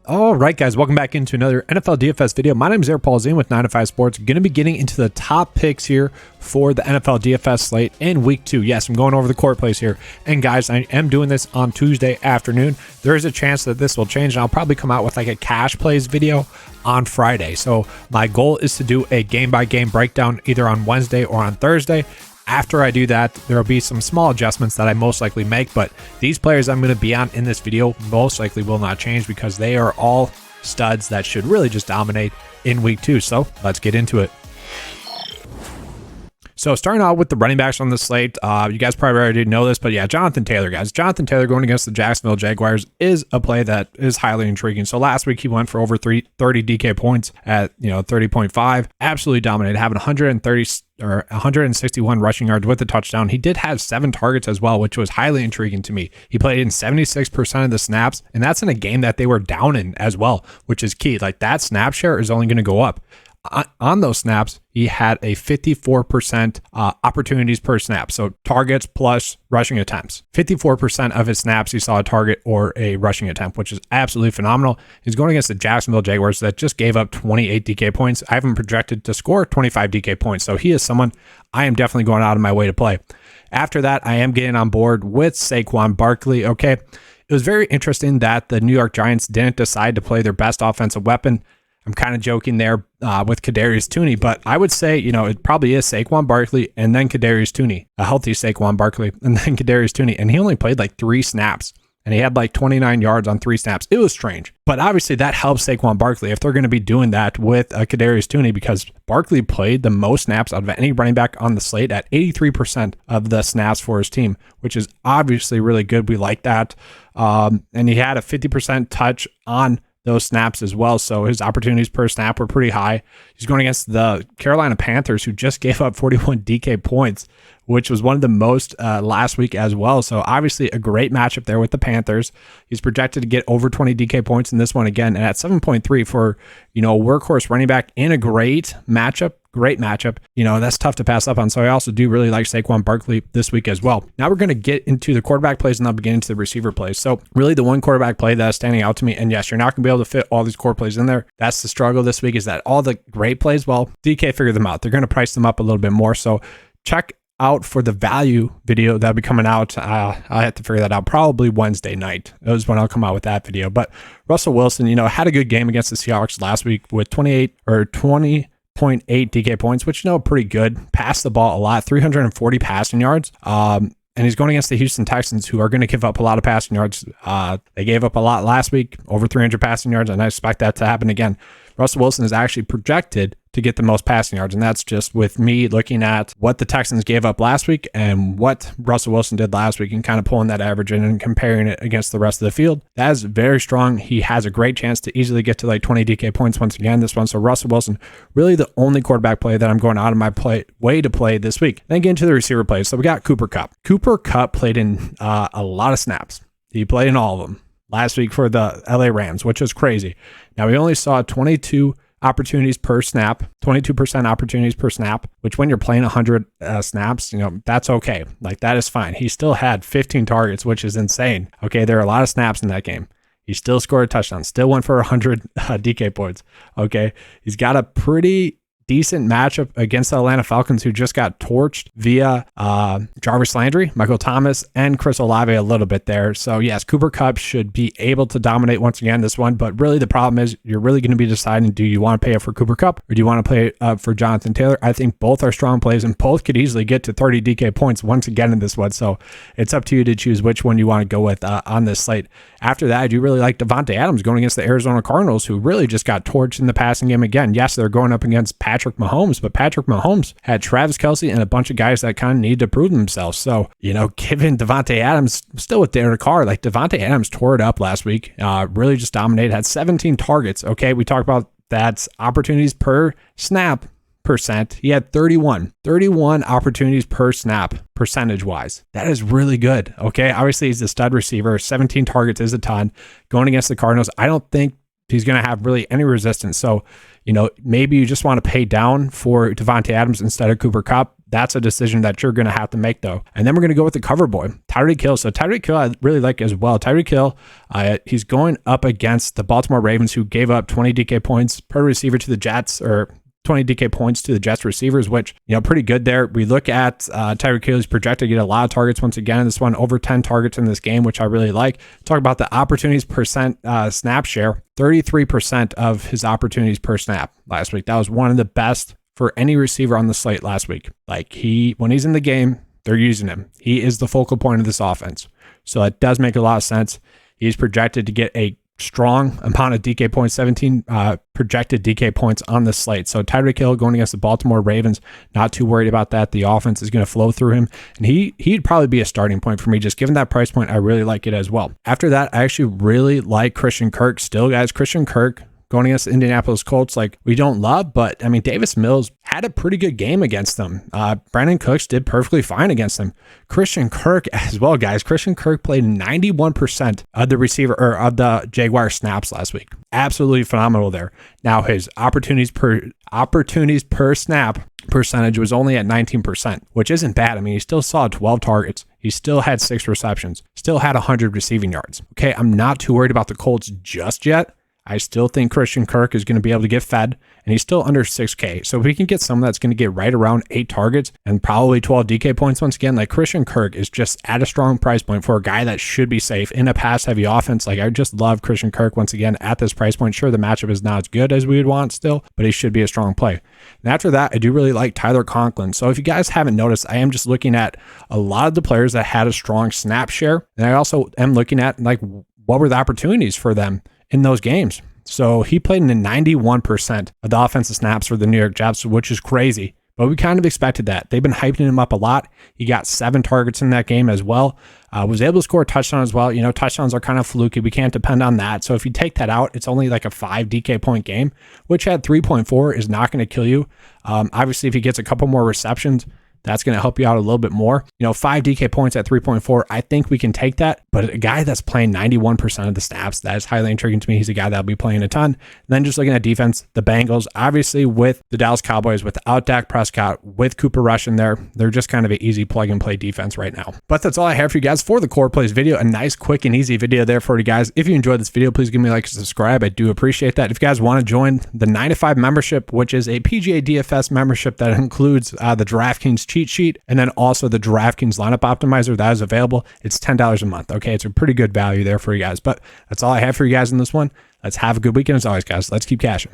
All right, guys, welcome back into another NFL DFS video. My name is Eric Paulzine with 9 to 5 Sports. Going to be getting into the top picks here for the NFL DFS slate in week 2. Yes, I'm going over the court plays here. And guys, I am doing this on Tuesday afternoon. There is a chance that this will change, and I'll probably come out with like a cash plays video on Friday. So my goal is to do a game-by-game breakdown either on Wednesday or on Thursday. After I do that, there will be some small adjustments that I most likely make, but these players I'm going to be on in this video most likely will not change because they are all studs that should really just dominate in week 2. So let's get into it. So starting out with the running backs on the slate, you guys probably already know this, but yeah, Jonathan Taylor, guys. Jonathan Taylor going against the Jacksonville Jaguars is a play that is highly intriguing. So last week he went for over 30 DK points at 30.5. Absolutely dominated, having 161 rushing yards with a touchdown. He did have 7 targets as well, which was highly intriguing to me. He played in 76% of the snaps, and that's in a game that they were down in as well, which is key. Like that snap share is only going to go up. On those snaps, he had a 54% opportunities per snap. So targets plus rushing attempts. 54% of his snaps, he saw a target or a rushing attempt, which is absolutely phenomenal. He's going against the Jacksonville Jaguars that just gave up 28 DK points. I have him projected to score 25 DK points. So he is someone I am definitely going out of my way to play. After that, I am getting on board with Saquon Barkley. Okay. It was very interesting that the New York Giants didn't decide to play their best offensive weapon. I'm kind of joking there with Kadarius Toney, but I would say, it probably is Saquon Barkley and then Kadarius Toney, a healthy Saquon Barkley, and then Kadarius Toney. And he only played like 3 snaps and he had like 29 yards on 3 snaps. It was strange, but obviously that helps Saquon Barkley if they're going to be doing that with Kadarius Toney, because Barkley played the most snaps out of any running back on the slate at 83% of the snaps for his team, which is obviously really good. We like that. And he had a 50% touch on those snaps as well. So his opportunities per snap were pretty high. He's going against the Carolina Panthers, who just gave up 41 DK points, which was one of the most last week as well. So obviously a great matchup there with the Panthers. He's projected to get over 20 DK points in this one again. And at 7.3 for, a workhorse running back in a great matchup, that's tough to pass up on. So I also do really like Saquon Barkley this week as well. Now we're going to get into the quarterback plays and I'll begin into the receiver plays. So really the one quarterback play that is standing out to me, and yes, you're not going to be able to fit all these core plays in there. That's the struggle this week, is that all the great plays, well, DK figured them out. They're going to price them up a little bit more. So check out for the value video that'll be coming out. I have to figure that out probably Wednesday night. That was when I'll come out with that video. But Russell Wilson, had a good game against the Seahawks last week with 20.8 DK points, which pretty good. Passed the ball a lot, 340 passing yards. And he's going against the Houston Texans, who are going to give up a lot of passing yards. They gave up a lot last week, over 300 passing yards, and I expect that to happen again. Russell Wilson is actually projected to get the most passing yards, and that's just with me looking at what the Texans gave up last week and what Russell Wilson did last week and kind of pulling that average in and comparing it against the rest of the field. That is very strong. He has a great chance to easily get to like 20 DK points once again this one. So Russell Wilson, really the only quarterback play that I'm going out of my way to play this week. Then get into the receiver plays. So we got Cooper Kupp. Cooper Kupp played in a lot of snaps. He played in all of them last week for the LA Rams, which is crazy. Now we only saw 22 opportunities per snap, 22% opportunities per snap, which when you're playing 100 snaps, that's okay. Like that is fine. He still had 15 targets, which is insane. Okay, there are a lot of snaps in that game. He still scored a touchdown, still went for 100 DK points. Okay, he's got a pretty decent matchup against the Atlanta Falcons, who just got torched via Jarvis Landry, Michael Thomas, and Chris Olave a little bit there. So yes, Cooper Kupp should be able to dominate once again this one, but really the problem is you're really going to be deciding, do you want to pay up for Cooper Kupp or do you want to play up for Jonathan Taylor? I think both are strong plays and both could easily get to 30 DK points once again in this one. So it's up to you to choose which one you want to go with on this slate. After that, I do really like Davante Adams going against the Arizona Cardinals, who really just got torched in the passing game again. Yes, they're going up against Patrick Mahomes, but Patrick Mahomes had Travis Kelce and a bunch of guys that kind of need to prove themselves. So, given Davante Adams still with Derek Carr, like Davante Adams tore it up last week, really just dominated, had 17 targets. Okay, we talked about that's opportunities per snap percent. He had 31 opportunities per snap percentage wise. That is really good. Okay, obviously he's a stud receiver. 17 targets is a ton. Going against the Cardinals, I don't think he's going to have really any resistance. So, maybe you just want to pay down for Devontae Adams instead of Cooper Kupp. That's a decision that you're going to have to make, though. And then we're going to go with the cover boy, Tyreek Hill. So Tyreek Hill, I really like as well. Tyreek Hill, he's going up against the Baltimore Ravens, who gave up 20 DK points per receiver to the Jets, or 20 DK points to the Jets receivers, which, pretty good there. We look at Tyreek Hill, he's projected to get a lot of targets once again in this one, over 10 targets in this game, which I really like. Talk about the opportunities percent snap share, 33% of his opportunities per snap last week. That was one of the best for any receiver on the slate last week. Like, when he's in the game, they're using him. He is the focal point of this offense. So it does make a lot of sense. He's projected to get a strong amount of DK points, 17 projected DK points on the slate. So Tyreek Hill going against the Baltimore Ravens, not too worried about that. The offense is going to flow through him, and he'd probably be a starting point for me. Just given that price point, I really like it as well. After that, I actually really like Christian Kirk still, guys. Christian Kirk going against the Indianapolis Colts, like, we don't love, but Davis Mills had a pretty good game against them. Brandon Cooks did perfectly fine against them. Christian Kirk as well, guys. Christian Kirk played 91% of the receiver or of the Jaguar snaps last week. Absolutely phenomenal there. Now his opportunities per snap percentage was only at 19%, which isn't bad. I mean, he still saw 12 targets. He still had 6 receptions, still had 100 receiving yards. Okay, I'm not too worried about the Colts just yet. I still think Christian Kirk is going to be able to get fed, and he's still under 6K. So if we can get someone that's going to get right around 8 targets and probably 12 DK points once again, like, Christian Kirk is just at a strong price point for a guy that should be safe in a pass-heavy offense. Like, I just love Christian Kirk once again at this price point. Sure, the matchup is not as good as we would want still, but he should be a strong play. And after that, I do really like Tyler Conklin. So if you guys haven't noticed, I am just looking at a lot of the players that had a strong snap share, and I also am looking at, like, what were the opportunities for them in those games. So he played in 91% of the offensive snaps for the New York Jets, which is crazy. But we kind of expected that. They've been hyping him up a lot. He got 7 targets in that game as well. Was able to score a touchdown as well. Touchdowns are kind of fluky. We can't depend on that. So if you take that out, it's only like a 5 DK point game, which at 3.4 is not going to kill you. Obviously, if he gets a couple more receptions, that's going to help you out a little bit more. 5 DK points at 3.4, I think we can take that. But a guy that's playing 91% of the snaps, that is highly intriguing to me. He's a guy that'll be playing a ton. And then just looking at defense, the Bengals, obviously with the Dallas Cowboys, without Dak Prescott, with Cooper Rush in there, they're just kind of an easy plug and play defense right now. But that's all I have for you guys for the Core Plays video. A nice, quick, and easy video there for you guys. If you enjoyed this video, please give me a like and subscribe. I do appreciate that. If you guys want to join the 9-to-5 membership, which is a PGA DFS membership that includes the DraftKings cheat sheet, and then also the DraftKings lineup optimizer, that is available. It's $10 a month. Okay, it's a pretty good value there for you guys. But that's all I have for you guys in this one. Let's have a good weekend as always, guys. Let's keep cashing.